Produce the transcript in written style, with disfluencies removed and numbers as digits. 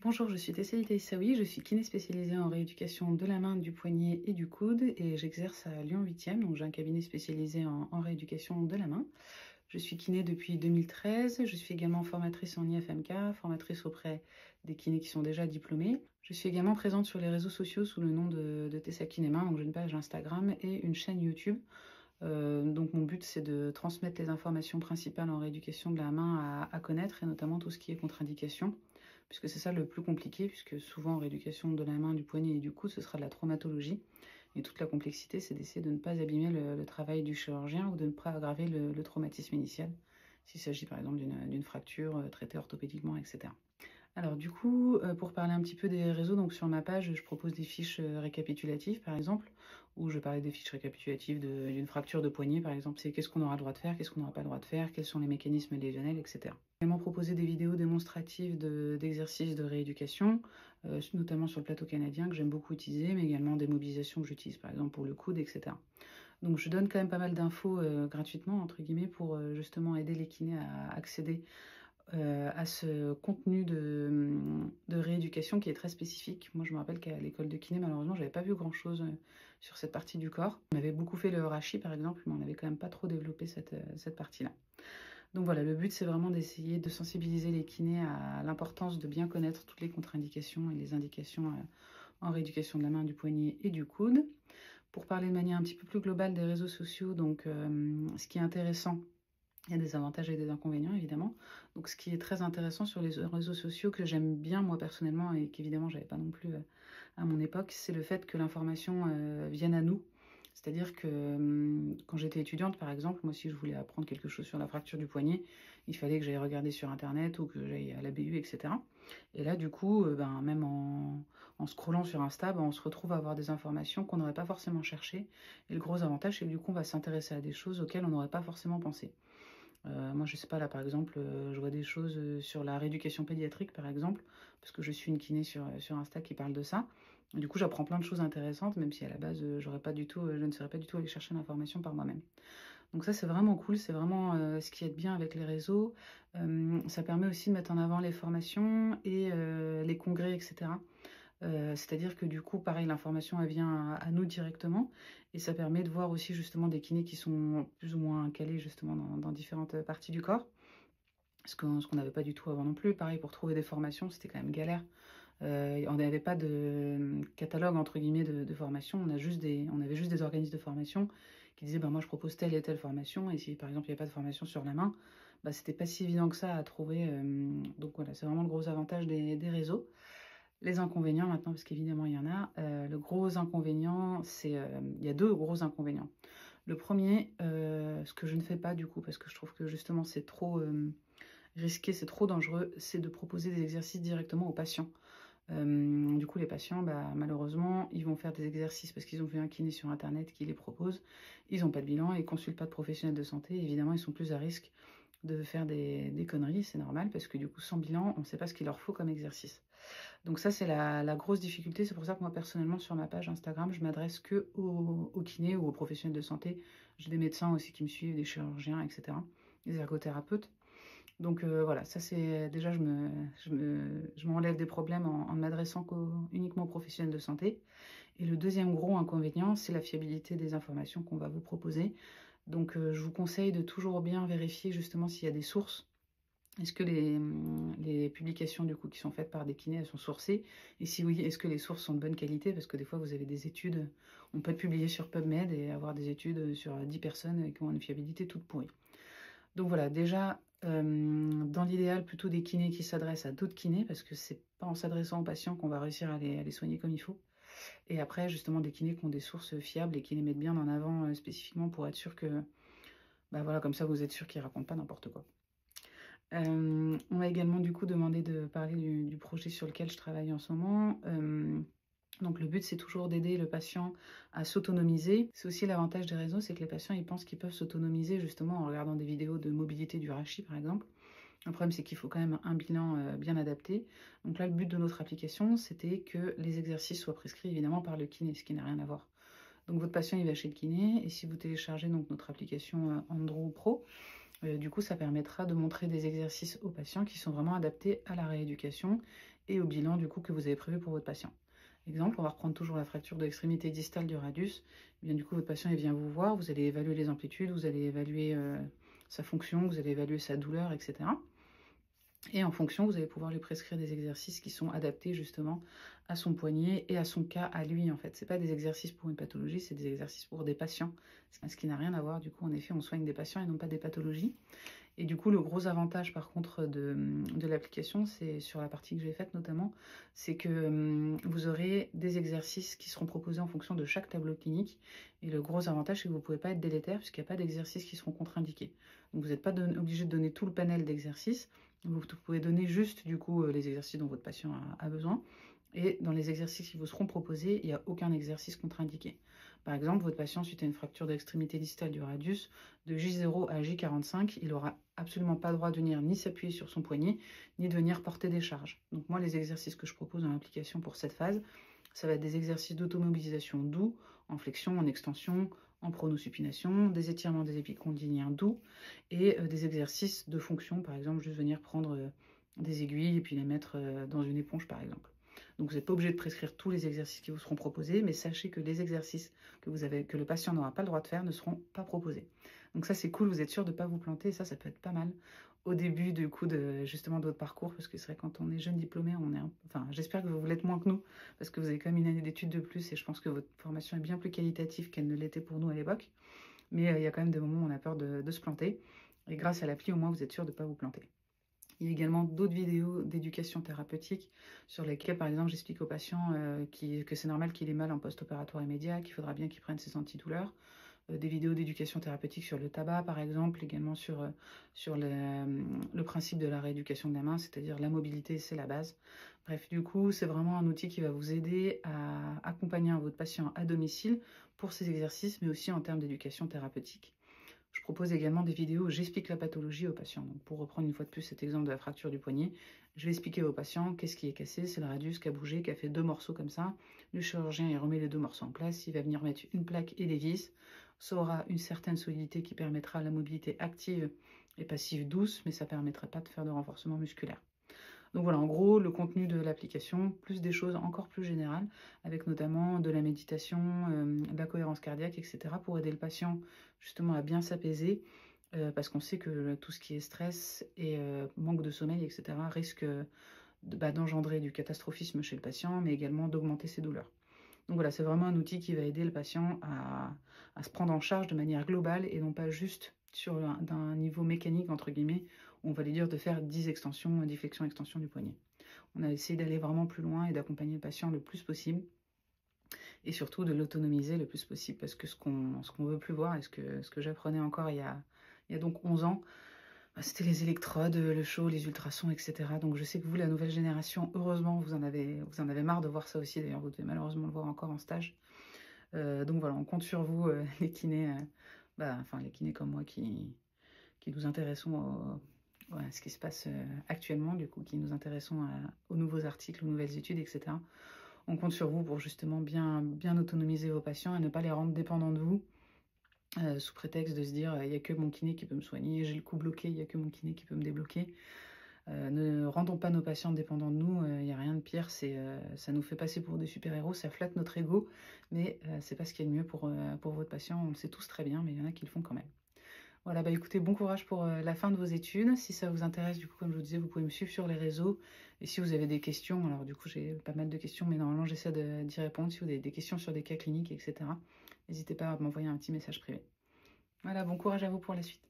Bonjour, je suis Tessélie Taïsaoui, je suis kiné spécialisée en rééducation de la main, du poignet et du coude et j'exerce à Lyon 8e, donc j'ai un cabinet spécialisé en rééducation de la main. Je suis kiné depuis 2013, je suis également formatrice en IFMK, formatrice auprès des kinés qui sont déjà diplômés. Je suis également présente sur les réseaux sociaux sous le nom de Tessa Kinéma, donc j'ai une page Instagram et une chaîne YouTube. Donc mon but c'est de transmettre les informations principales en rééducation de la main à connaître et notamment tout ce qui est contre-indication puisque c'est ça le plus compliqué, puisque souvent en rééducation de la main, du poignet et du coude, ce sera de la traumatologie. Et toute la complexité, c'est d'essayer de ne pas abîmer le travail du chirurgien ou de ne pas aggraver le traumatisme initial, s'il s'agit par exemple d'une fracture traitée orthopédiquement, etc. Alors du coup, pour parler un petit peu des réseaux, donc sur ma page, je propose des fiches récapitulatives, par exemple, où je parlais des fiches récapitulatives d'une fracture de poignet, par exemple, c'est qu'est-ce qu'on aura le droit de faire, qu'est-ce qu'on n'aura pas le droit de faire, quels sont les mécanismes lésionnels, etc. J'ai également proposé des vidéos démonstratives d'exercices de rééducation, notamment sur le plateau canadien, que j'aime beaucoup utiliser, mais également des mobilisations que j'utilise, par exemple, pour le coude, etc. Donc je donne quand même pas mal d'infos gratuitement, entre guillemets, pour justement aider les kinés à accéder à ce contenu de rééducation qui est très spécifique. Moi, je me rappelle qu'à l'école de kiné, malheureusement, j'avais pas vu grand-chose sur cette partie du corps. On avait beaucoup fait le harachi, par exemple, mais on n'avait quand même pas trop développé cette partie-là. Donc voilà, le but, c'est vraiment d'essayer de sensibiliser les kinés à l'importance de bien connaître toutes les contre-indications et les indications en rééducation de la main, du poignet et du coude. Pour parler de manière un petit peu plus globale des réseaux sociaux, donc ce qui est intéressant, il y a des avantages et des inconvénients, évidemment. Donc, ce qui est très intéressant sur les réseaux sociaux, que j'aime bien, moi, personnellement, et qu'évidemment, je n'avais pas non plus à mon époque, c'est le fait que l'information vienne à nous. C'est-à-dire que quand j'étais étudiante, par exemple, moi, si je voulais apprendre quelque chose sur la fracture du poignet, il fallait que j'aille regarder sur Internet ou que j'aille à la BU, etc. Et là, du coup, même en scrollant sur Insta, on se retrouve à avoir des informations qu'on n'aurait pas forcément cherchées. Et le gros avantage, c'est que du coup, on va s'intéresser à des choses auxquelles on n'aurait pas forcément pensé. Moi, je sais pas, là, par exemple, je vois des choses sur la rééducation pédiatrique, par exemple, parce que je suis une kiné sur Insta qui parle de ça. Du coup, j'apprends plein de choses intéressantes, même si à la base, je ne serais pas du tout allée chercher l'information par moi-même. Donc ça, c'est vraiment cool, c'est vraiment ce qui est bien avec les réseaux. Ça permet aussi de mettre en avant les formations et les congrès, etc. C'est-à-dire que du coup, pareil, l'information, elle vient à nous directement et ça permet de voir aussi justement des kinés qui sont plus ou moins calés justement dans différentes parties du corps. Ce qu'on n'avait pas du tout avant non plus. Pareil, pour trouver des formations, c'était quand même galère. On n'avait pas de catalogue entre guillemets de formation, on avait juste des organismes de formation qui disaient moi je propose telle et telle formation, et si par exemple il n'y avait pas de formation sur la main, c'était pas si évident que ça à trouver. Donc voilà, c'est vraiment le gros avantage des réseaux. Les inconvénients maintenant, parce qu'évidemment il y en a, le gros inconvénient, il y a deux gros inconvénients. Le premier, ce que je ne fais pas du coup, parce que je trouve que justement c'est trop risqué, c'est trop dangereux, c'est de proposer des exercices directement aux patients. Du coup, les patients, malheureusement, ils vont faire des exercices parce qu'ils ont vu un kiné sur Internet qui les propose. Ils n'ont pas de bilan et ils consultent pas de professionnels de santé. Évidemment, ils sont plus à risque de faire des conneries, c'est normal, parce que du coup, sans bilan, on ne sait pas ce qu'il leur faut comme exercice. Donc ça, c'est la grosse difficulté. C'est pour ça que moi, personnellement, sur ma page Instagram, je m'adresse que aux kinés ou aux professionnels de santé. J'ai des médecins aussi qui me suivent, des chirurgiens, etc., des ergothérapeutes. Donc voilà, ça c'est déjà, je m'enlève des problèmes en m'adressant uniquement aux professionnels de santé. Et le deuxième gros inconvénient, c'est la fiabilité des informations qu'on va vous proposer. Donc je vous conseille de toujours bien vérifier justement s'il y a des sources. Est-ce que les publications du coup qui sont faites par des kinés, elles sont sourcées? Et si oui, est-ce que les sources sont de bonne qualité? Parce que des fois, vous avez des études, on peut être publié sur PubMed et avoir des études sur 10 personnes qui ont une fiabilité toute pourrie. Donc voilà, déjà, dans l'idéal, plutôt des kinés qui s'adressent à d'autres kinés, parce que c'est pas en s'adressant aux patients qu'on va réussir à les soigner comme il faut. Et après, justement, des kinés qui ont des sources fiables et qui les mettent bien en avant spécifiquement pour être sûr que, voilà, comme ça, vous êtes sûr qu'ils racontent pas n'importe quoi. On m'a également du coup demandé de parler du projet sur lequel je travaille en ce moment. Donc le but, c'est toujours d'aider le patient à s'autonomiser. C'est aussi l'avantage des réseaux, c'est que les patients, ils pensent qu'ils peuvent s'autonomiser justement en regardant des vidéos de mobilité du rachis, par exemple. Le problème, c'est qu'il faut quand même un bilan bien adapté. Donc là, le but de notre application, c'était que les exercices soient prescrits évidemment par le kiné, ce qui n'a rien à voir. Donc votre patient, il va chez le kiné, et si vous téléchargez donc notre application Andro Pro, du coup, ça permettra de montrer des exercices aux patients qui sont vraiment adaptés à la rééducation et au bilan du coup que vous avez prévu pour votre patient. Exemple, on va reprendre toujours la fracture de l'extrémité distale du radius. Eh bien, du coup, votre patient il vient vous voir, vous allez évaluer les amplitudes, vous allez évaluer sa fonction, vous allez évaluer sa douleur, etc. Et en fonction, vous allez pouvoir lui prescrire des exercices qui sont adaptés justement à son poignet et à son cas à lui en fait. C'est pas des exercices pour une pathologie, c'est des exercices pour des patients. Ce qui n'a rien à voir, du coup en effet on soigne des patients et non pas des pathologies. Et du coup le gros avantage par contre de l'application, c'est sur la partie que j'ai faite notamment, c'est que vous aurez des exercices qui seront proposés en fonction de chaque tableau clinique. Et le gros avantage c'est que vous ne pouvez pas être délétère puisqu'il n'y a pas d'exercices qui seront contre-indiqués. Donc vous n'êtes pas obligé de donner tout le panel d'exercices. Vous pouvez donner juste du coup les exercices dont votre patient a besoin. Et dans les exercices qui vous seront proposés, il n'y a aucun exercice contre-indiqué. Par exemple, votre patient, suite à une fracture d'extrémité distale du radius, de J0 à J45, il n'aura absolument pas le droit de venir ni s'appuyer sur son poignet, ni de venir porter des charges. Donc moi, les exercices que je propose dans l'application pour cette phase, ça va être des exercices d'automobilisation doux, en flexion, en extension, en pronosupination, des étirements des épicondyliens doux, et des exercices de fonction, par exemple, juste venir prendre des aiguilles et puis les mettre dans une éponge, par exemple. Donc vous n'êtes pas obligé de prescrire tous les exercices qui vous seront proposés, mais sachez que les exercices que le patient n'aura pas le droit de faire ne seront pas proposés. Donc ça c'est cool, vous êtes sûr de ne pas vous planter, et ça peut être pas mal au début du coup justement de votre parcours, parce que c'est vrai quand on est jeune diplômé, enfin j'espère que vous l'êtes moins que nous, parce que vous avez quand même une année d'études de plus, et je pense que votre formation est bien plus qualitative qu'elle ne l'était pour nous à l'époque. Mais il y a quand même des moments où on a peur de se planter, et grâce à l'appli au moins vous êtes sûr de ne pas vous planter. Il y a également d'autres vidéos d'éducation thérapeutique sur lesquelles, par exemple, j'explique aux patients que c'est normal qu'il ait mal en post-opératoire immédiat, qu'il faudra bien qu'il prenne ses antidouleurs. Des vidéos d'éducation thérapeutique sur le tabac, par exemple, également sur le principe de la rééducation de la main, c'est-à-dire la mobilité, c'est la base. Bref, du coup, c'est vraiment un outil qui va vous aider à accompagner votre patient à domicile pour ces exercices, mais aussi en termes d'éducation thérapeutique. Je propose également des vidéos où j'explique la pathologie aux patients. Donc pour reprendre une fois de plus cet exemple de la fracture du poignet, je vais expliquer aux patients qu'est-ce qui est cassé, c'est le radius qui a bougé, qui a fait 2 morceaux comme ça. Le chirurgien il remet les 2 morceaux en place, il va venir mettre une plaque et des vis. Ça aura une certaine solidité qui permettra la mobilité active et passive douce, mais ça ne permettra pas de faire de renforcement musculaire. Donc voilà, en gros, le contenu de l'application, plus des choses encore plus générales, avec notamment de la méditation, de la cohérence cardiaque, etc., pour aider le patient justement à bien s'apaiser, parce qu'on sait que tout ce qui est stress et manque de sommeil, etc., risque d'engendrer du catastrophisme chez le patient, mais également d'augmenter ses douleurs. Donc voilà, c'est vraiment un outil qui va aider le patient à se prendre en charge de manière globale et non pas juste d'un niveau mécanique, entre guillemets, où on va lui dire de faire 10 extensions, 10 flexions, extensions du poignet. On a essayé d'aller vraiment plus loin et d'accompagner le patient le plus possible et surtout de l'autonomiser le plus possible, parce que ce qu'on veut plus voir et ce que j'apprenais encore il y a donc 11 ans, c'était les électrodes, le chaud, les ultrasons, etc. Donc je sais que vous, la nouvelle génération, heureusement, vous en avez marre de voir ça aussi. D'ailleurs, vous devez malheureusement le voir encore en stage. Donc voilà, on compte sur vous, les kinés, les kinés comme moi qui nous intéressons à ce qui se passe actuellement, du coup, qui nous intéressons aux nouveaux articles, aux nouvelles études, etc. On compte sur vous pour justement bien autonomiser vos patients et ne pas les rendre dépendants de vous. Sous prétexte de se dire il n'y a que mon kiné qui peut me soigner, j'ai le cou bloqué, il n'y a que mon kiné qui peut me débloquer. Ne rendons pas nos patients dépendants de nous, il n'y a rien de pire, ça nous fait passer pour des super-héros, ça flatte notre ego, mais c'est pas ce qu'il y a de mieux pour votre patient, on le sait tous très bien, mais il y en a qui le font quand même. Voilà, bah écoutez, bon courage pour la fin de vos études. Si ça vous intéresse, du coup, comme je vous disais, vous pouvez me suivre sur les réseaux. Et si vous avez des questions, alors du coup, j'ai pas mal de questions, mais normalement, j'essaie d'y répondre. Si vous avez des questions sur des cas cliniques, etc., n'hésitez pas à m'envoyer un petit message privé. Voilà, bon courage à vous pour la suite.